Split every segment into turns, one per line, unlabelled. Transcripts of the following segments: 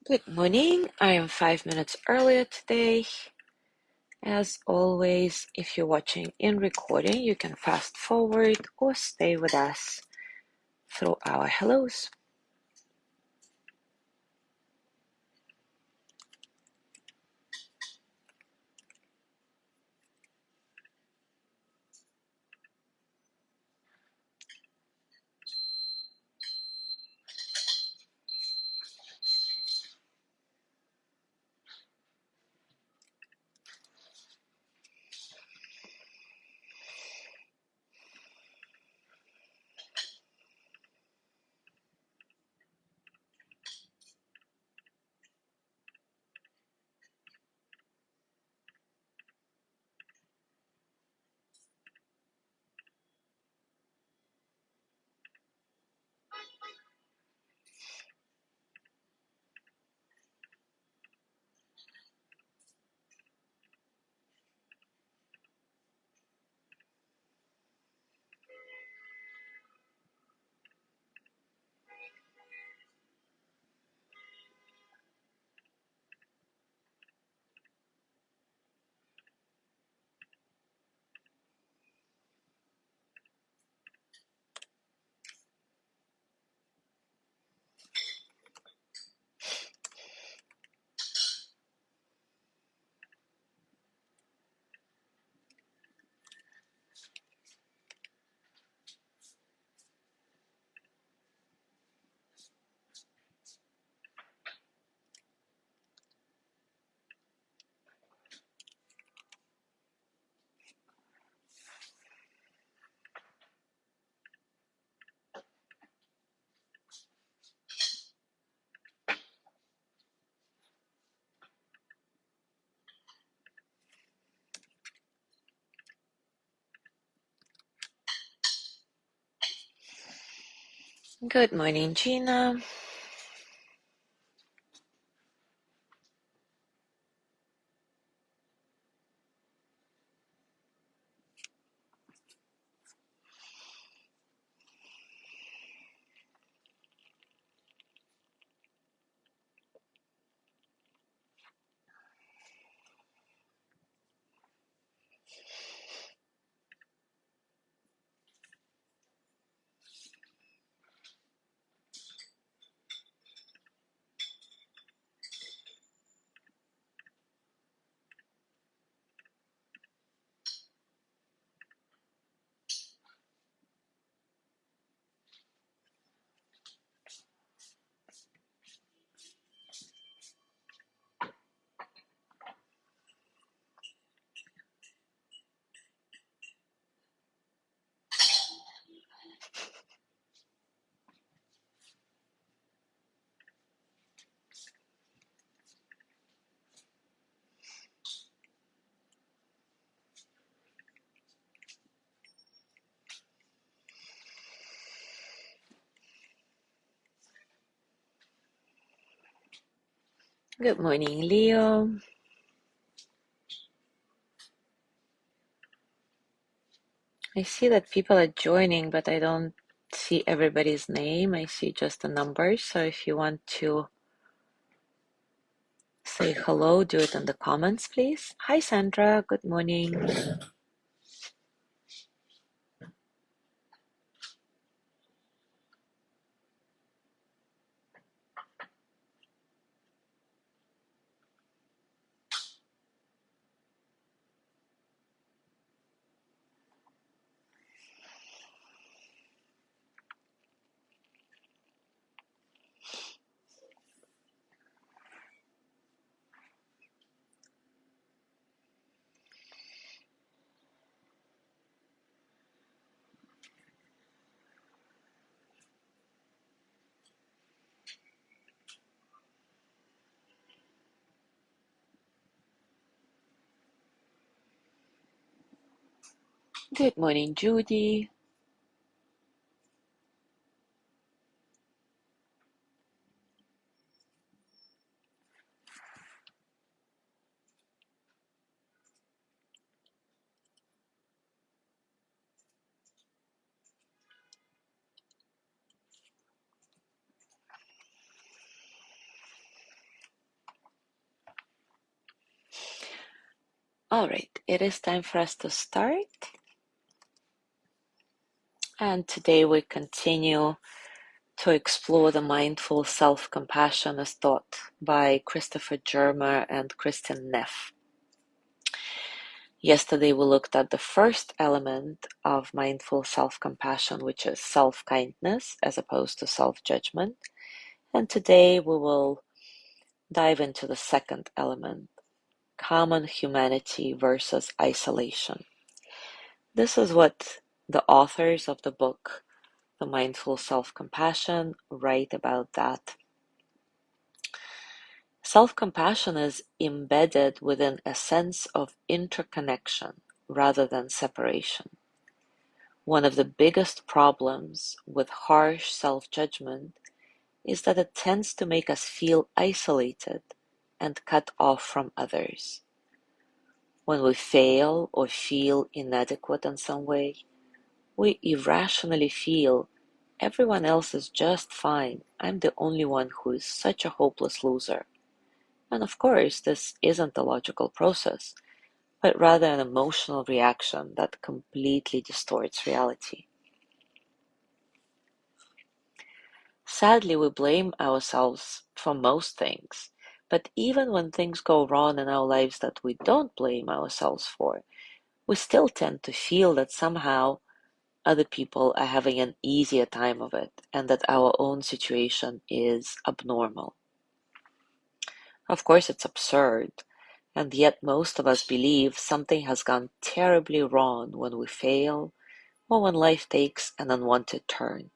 Good morning. I am 5 minutes earlier today. As always, if you're watching in recording, you can fast forward or stay with us through our hellos. Good morning, Gina. Good morning, Leo. I see that people are joining, but I don't see everybody's name. I see just the numbers. So if you want to say hello, do it in the comments, please. Hi, Sandra. Good morning. Good morning, Judy. All right, it is time for us to start. And today we continue to explore the mindful self-compassion as taught by Christopher Germer and Kristin Neff. Yesterday we looked at the first element of mindful self-compassion, which is self-kindness as opposed to self-judgment. And today we will dive into the second element, common humanity versus isolation. This is what the authors of the book, The Mindful Self-Compassion, write about that. Self-compassion is embedded within a sense of interconnection rather than separation. One of the biggest problems with harsh self-judgment is that it tends to make us feel isolated and cut off from others. When we fail or feel inadequate in some way, we irrationally feel everyone else is just fine. I'm the only one who is such a hopeless loser. And of course, this isn't a logical process, but rather an emotional reaction that completely distorts reality. Sadly, we blame ourselves for most things, but even when things go wrong in our lives that we don't blame ourselves for, we still tend to feel that somehow other people are having an easier time of it and that our own situation is abnormal. Of course, it's absurd, and yet most of us believe something has gone terribly wrong when we fail or when life takes an unwanted turn.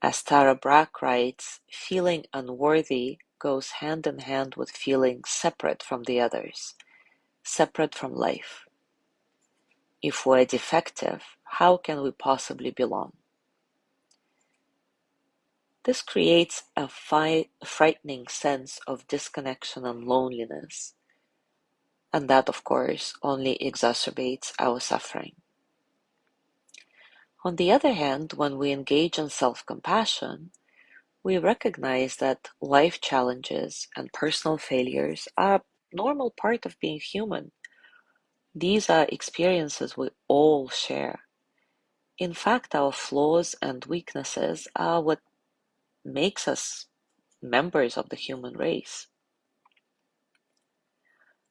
As Tara Brach writes, feeling unworthy goes hand in hand with feeling separate from the others, separate from life. If we're defective, how can we possibly belong? This creates a frightening sense of disconnection and loneliness, and that, of course, only exacerbates our suffering. On the other hand, when we engage in self-compassion, we recognize that life challenges and personal failures are a normal part of being human. These are experiences we all share. In fact, our flaws and weaknesses are what makes us members of the human race.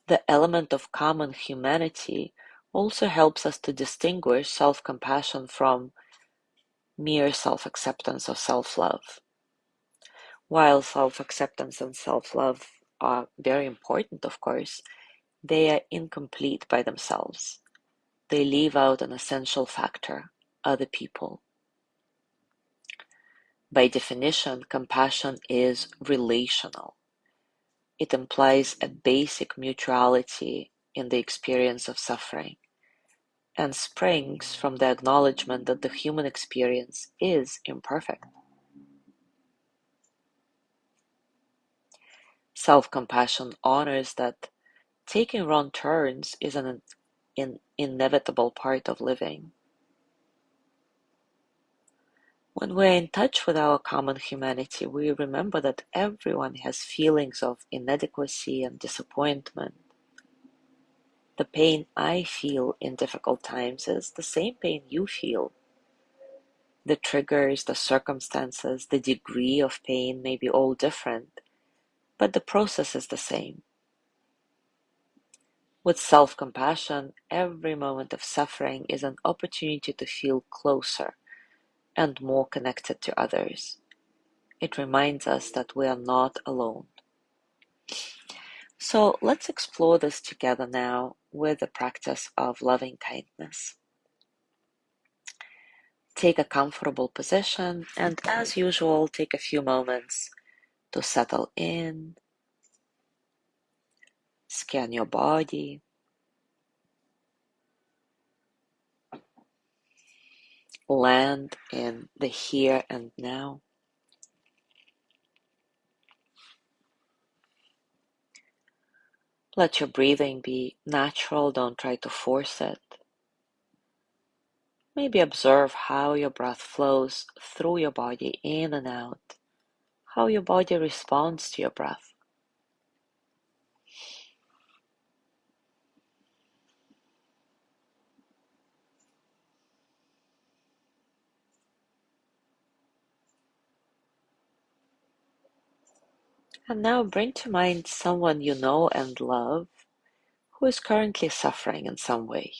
The element of common humanity also helps us to distinguish self-compassion from mere self-acceptance or self-love. While self-acceptance and self-love are very important, of course, they are incomplete by themselves. They leave out an essential factor, other people. By definition, compassion is relational. It implies a basic mutuality in the experience of suffering and springs from the acknowledgement that the human experience is imperfect. Self-compassion honors that taking wrong turns is an inevitable part of living. When we're in touch with our common humanity, we remember that everyone has feelings of inadequacy and disappointment. The pain I feel in difficult times is the same pain you feel. The triggers, the circumstances, the degree of pain may be all different, but the process is the same. With self-compassion, every moment of suffering is an opportunity to feel closer and more connected to others. It reminds us that we are not alone. So let's explore this together now with the practice of loving kindness. Take a comfortable position and, as usual, take a few moments to settle in, scan your body, land in the here and now. Let your breathing be natural, don't try to force it. Maybe observe how your breath flows through your body in and out, how your body responds to your breath. And now bring to mind someone you know and love who is currently suffering in some way.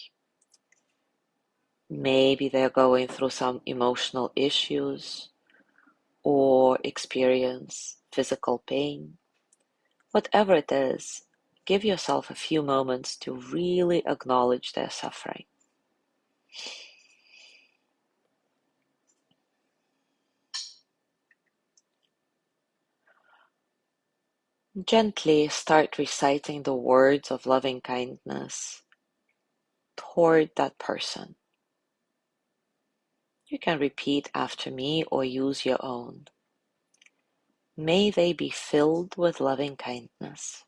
Maybe they're going through some emotional issues or experience physical pain. Whatever it is, give yourself a few moments to really acknowledge their suffering. Gently start reciting the words of loving kindness toward that person. You can repeat after me or use your own. May they be filled with loving kindness.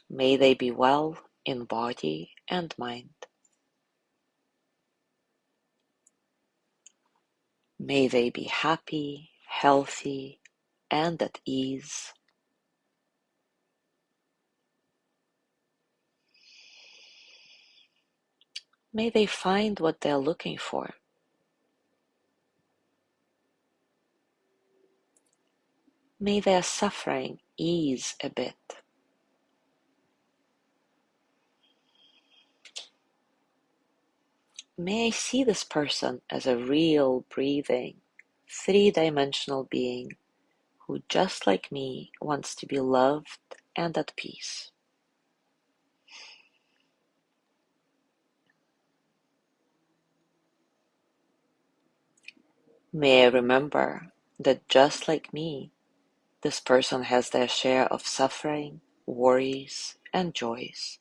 May they be well in body and mind. May they be happy, healthy, and at ease. May they find what they're looking for. May their suffering ease a bit. May I see this person as a real, breathing, three-dimensional being who, just like me, wants to be loved and at peace. May I remember that just like me, this person has their share of suffering, worries, and joys.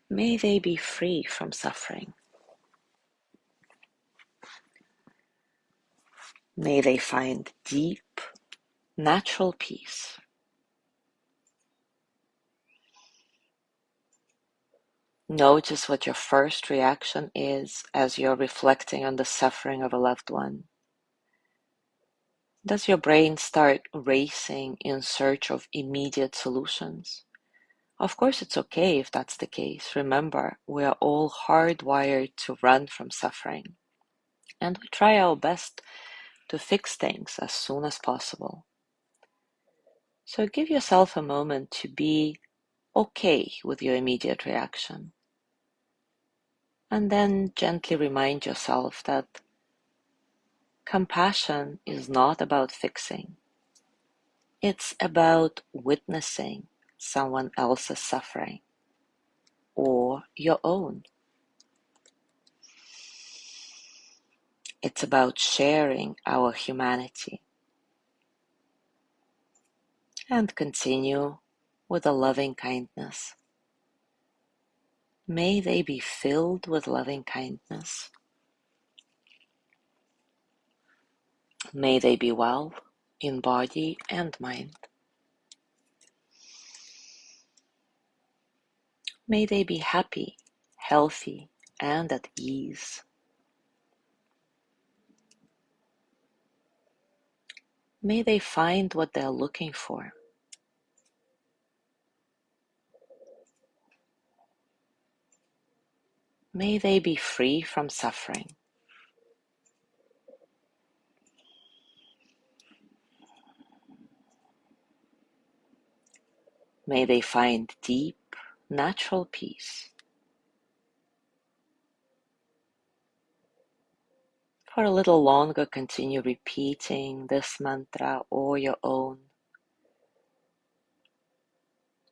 May they be free from suffering. May they find deep, natural peace. Notice what your first reaction is as you're reflecting on the suffering of a loved one. Does your brain start racing in search of immediate solutions? Of course, it's okay if that's the case. Remember, we are all hardwired to run from suffering, and we try our best to fix things as soon as possible. So give yourself a moment to be okay with your immediate reaction. And then gently remind yourself that compassion is not about fixing. It's about witnessing someone else's suffering or your own. It's about sharing our humanity. And continue with a loving kindness. May they be filled with loving kindness. May they be well in body and mind. May they be happy, healthy, and at ease. May they find what they're looking for. May they be free from suffering. May they find deep, natural peace. For a little longer, continue repeating this mantra or your own,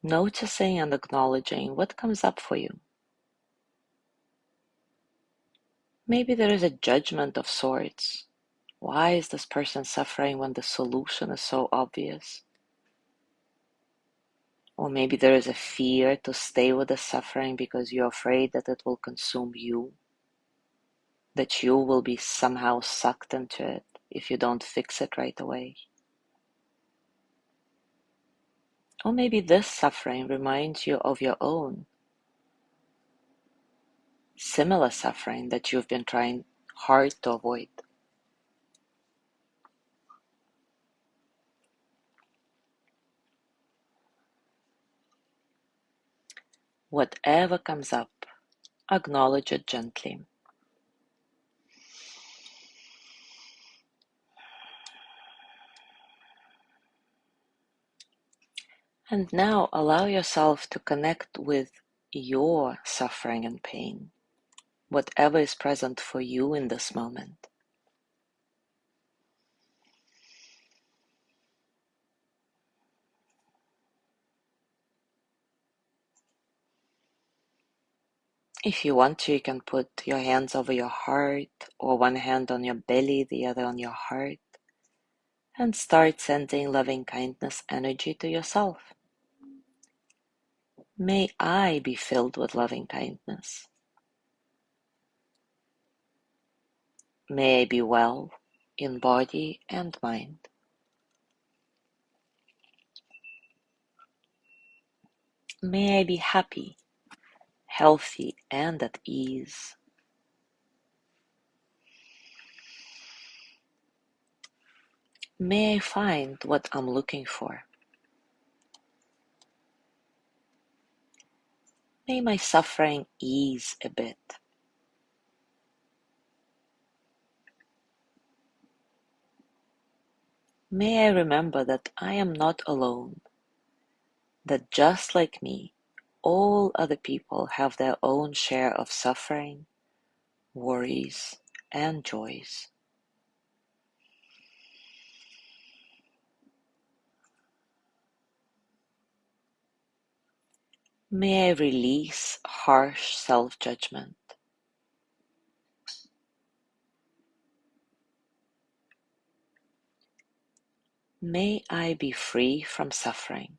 noticing and acknowledging what comes up for you. Maybe there is a judgment of sorts. Why is this person suffering when the solution is so obvious? Or maybe there is a fear to stay with the suffering because you're afraid that it will consume you, that you will be somehow sucked into it if you don't fix it right away. Or maybe this suffering reminds you of your own similar suffering that you've been trying hard to avoid. Whatever comes up, acknowledge it gently. And now allow yourself to connect with your suffering and pain, whatever is present for you in this moment. If you want to, you can put your hands over your heart, or one hand on your belly, the other on your heart, and start sending loving kindness energy to yourself. May I be filled with loving kindness. May I be well in body and mind. May I be happy, healthy, and at ease. May I find what I'm looking for. May my suffering ease a bit. May I remember that I am not alone, that just like me, all other people have their own share of suffering, worries, and joys. May I release harsh self-judgment. May I be free from suffering.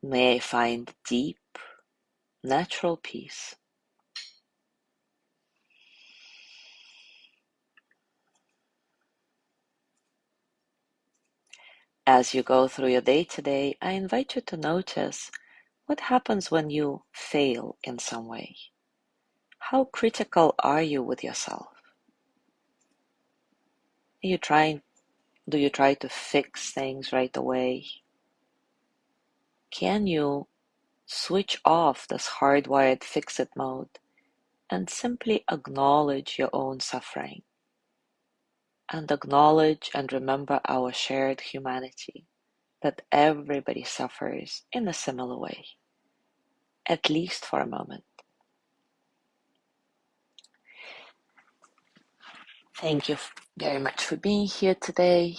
May I find deep, natural peace. As you go through your day today, I invite you to notice what happens when you fail in some way. How critical are you with yourself? Do you try to fix things right away? Can you switch off this hardwired fix-it mode and simply acknowledge your own suffering and acknowledge and remember our shared humanity, that everybody suffers in a similar way, at least for a moment. Thank you very much for being here today.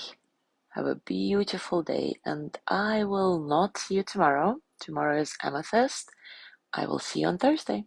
Have a beautiful day, and I will not see you tomorrow. Tomorrow is Amethyst. I will see you on Thursday.